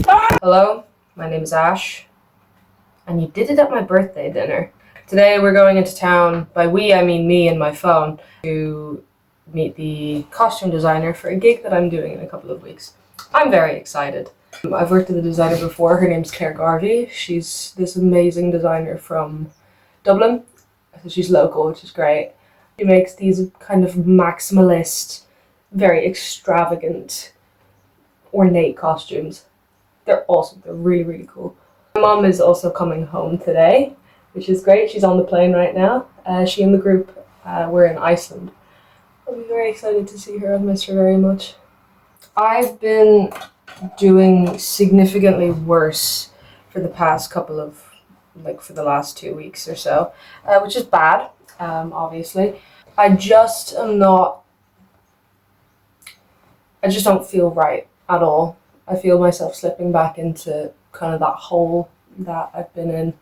Hello, my name is Ash, and you did it at my birthday dinner. Today we're going into town, by we I mean me and my phone, to meet the costume designer for a gig that I'm doing in a couple of weeks. I'm very excited. I've worked with a designer before, her name's Claire Garvey. She's this amazing designer from Dublin, so she's local, which is great. She makes these kind of maximalist, very extravagant, ornate costumes. They're awesome. They're really, really cool. My mom is also coming home today, which is great. She's on the plane right now. She and the group were in Iceland. I'll be very excited to see her. I've missed her very much. I've been doing significantly worse for the past couple of, for the last 2 weeks or so, which is bad, obviously. I just don't feel right at all. I feel myself slipping back into kind of that hole that I've been in.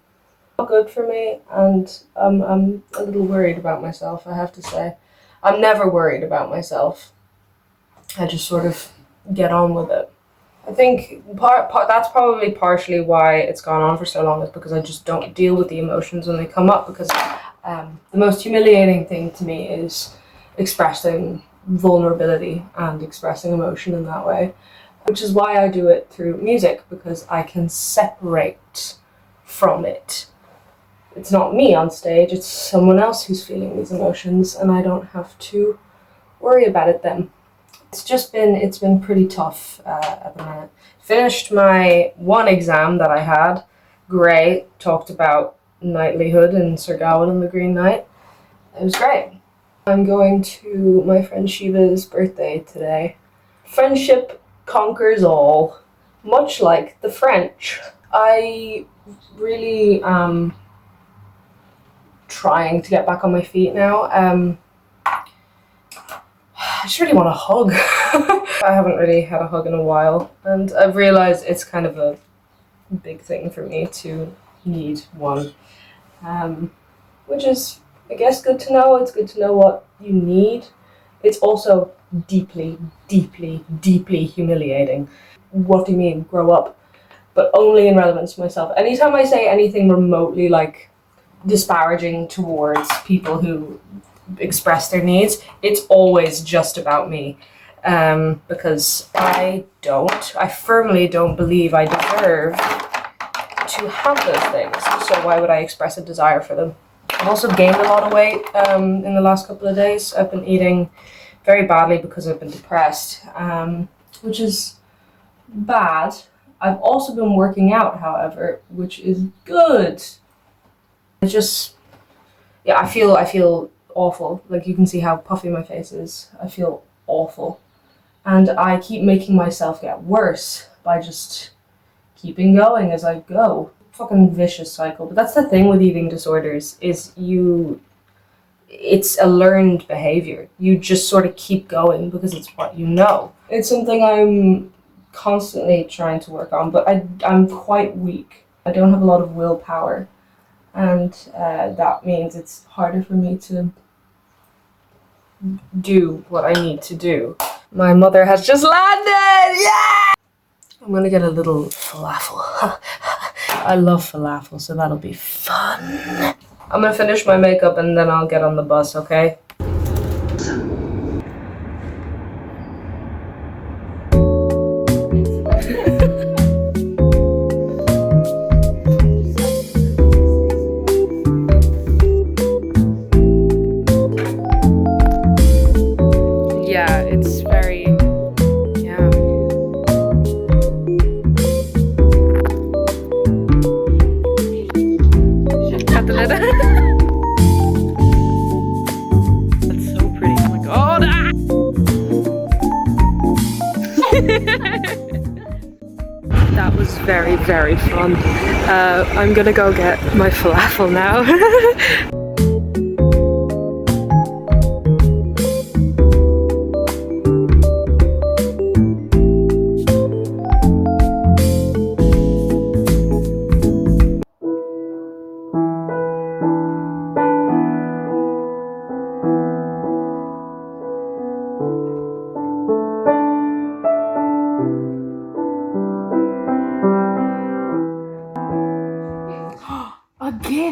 Not good for me, and I'm a little worried about myself, I have to say. I'm never worried about myself. I just sort of get on with it. I think that's probably partially why it's gone on for so long, is because I just don't deal with the emotions when they come up, because the most humiliating thing to me is expressing vulnerability and expressing emotion in that way. Which is why I do it through music, because I can separate from it. It's not me on stage, it's someone else who's feeling these emotions, and I don't have to worry about it then. It's been pretty tough at the minute. Finished my one exam that I had. Great. Talked about knightlyhood in Sir Gawain and the Green Knight. It was great. I'm going to my friend Shiva's birthday today. Friendship conquers all, much like the French. I really am trying to get back on my feet now. I just really want a hug. I haven't really had a hug in a while, and I've realized it's kind of a big thing for me to need one, which is, I guess, good to know. It's good to know what you need. It's also deeply, deeply, deeply humiliating. What do you mean, grow up? But only in relevance to myself. Anytime I say anything remotely disparaging towards people who express their needs, it's always just about me. Because I firmly don't believe I deserve to have those things. So why would I express a desire for them? I've also gained a lot of weight in the last couple of days. I've been eating very badly because I've been depressed, which is bad. I've also been working out, however, which is good. I feel awful. Like, you can see how puffy my face is. I feel awful. And I keep making myself get worse by just keeping going as I go. Fucking vicious cycle. But that's the thing with eating disorders, is it's a learned behavior. You just sort of keep going because it's what you know. It's something I'm constantly trying to work on, but I'm quite weak. I don't have a lot of willpower, and that means it's harder for me to do what I need to do. My mother has just landed! Yeah! I'm gonna get a little falafel. I love falafel, so that'll be fun. I'm gonna finish my makeup and then I'll get on the bus, okay? Yeah, it's very, yeah. Cut the leather. That's so pretty. Oh my god. Ah! That was very, very fun. I'm gonna go get my falafel now.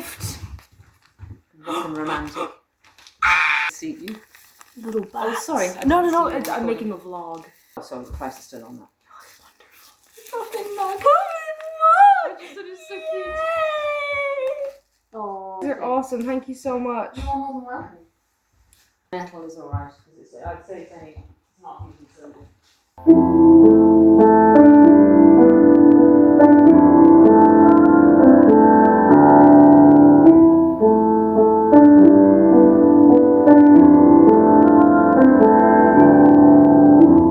gift. Fucking romantic. See you. Little bat. Oh, sorry. No, I'm making a vlog. Oh, sorry, the price is still on that. Fucking mug. I just thought it was so cute. Oh, They're awesome. Thank you so much. You're more than welcome. Metal is alright because I'd say it's not usually so good.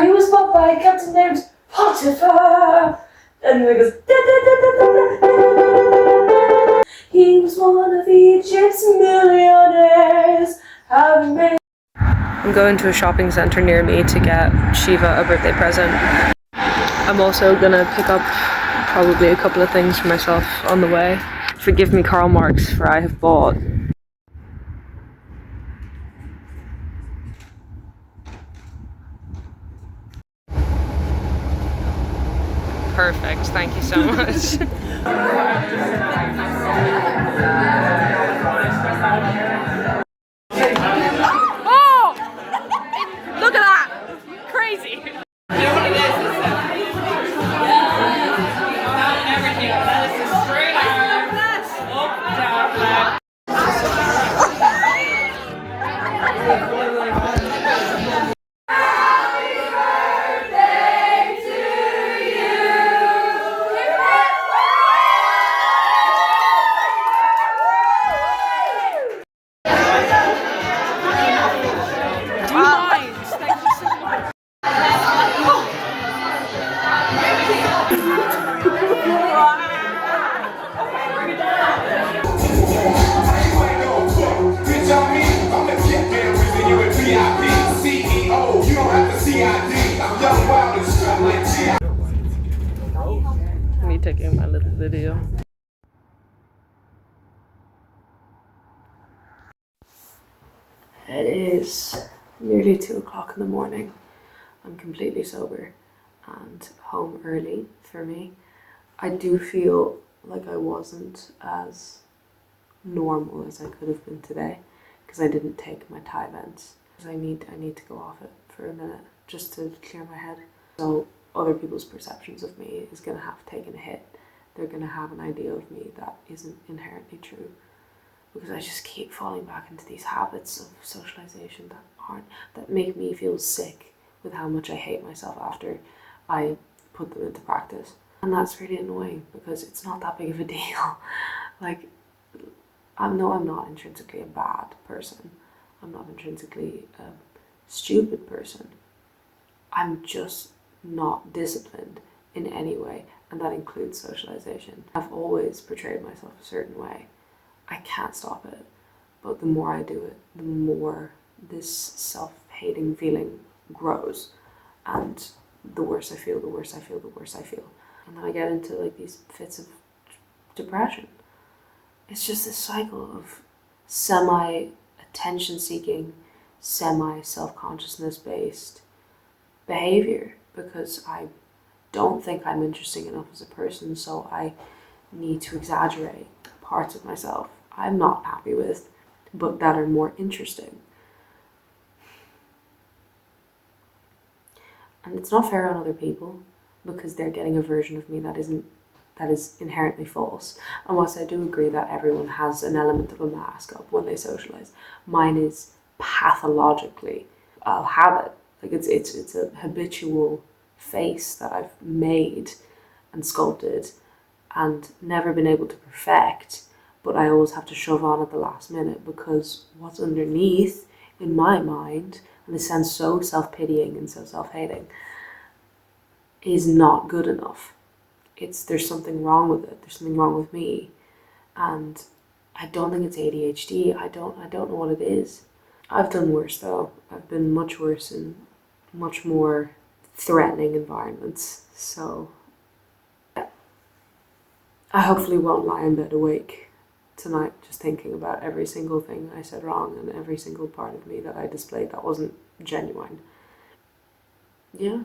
He was bought by a captain named Potiphar. And it goes. He was one of Egypt's millionaires. I'm going to a shopping centre near me to get Shiva a birthday present. I'm also gonna pick up probably a couple of things for myself on the way. Forgive me, Karl Marx, for I have bought. Perfect, thank you so much. Oh! Look at that! Crazy! Me taking my little video. It is nearly 2 o'clock in the morning. I'm completely sober and home early for me. I do feel like I wasn't as normal as I could have been today because I didn't take my Thai events. I need to go off it for a minute just to clear my head. So other people's perceptions of me is going to have taken a hit. They're going to have an idea of me that isn't inherently true because I just keep falling back into these habits of socialization that make me feel sick with how much I hate myself after I put them into practice. And that's really annoying because it's not that big of a deal. Like, I'm not intrinsically a bad person. I'm not intrinsically a stupid person. I'm just not disciplined in any way, and that includes socialization. I've always portrayed myself a certain way. I can't stop it, but the more I do it, the more this self-hating feeling grows, and the worse I feel, the worse I feel, the worse I feel. And then I get into like these fits of depression. It's just this cycle of semi-attention seeking, semi-self-consciousness based behavior because I don't think I'm interesting enough as a person, so I need to exaggerate parts of myself I'm not happy with, but that are more interesting. And it's not fair on other people because they're getting a version of me that is inherently false. And whilst I do agree that everyone has an element of a mask up when they socialize, mine is pathologically, I'll have it. Like it's a habitual face that I've made and sculpted and never been able to perfect, but I always have to shove on at the last minute because what's underneath in my mind, and this sounds so self-pitying and so self-hating, is not good enough. There's something wrong with it. There's something wrong with me. And I don't think it's ADHD. I don't know what it is. I've done worse though. I've been much worse in much more threatening environments. So I hopefully won't lie in bed awake tonight just thinking about every single thing I said wrong and every single part of me that I displayed that wasn't genuine. Yeah.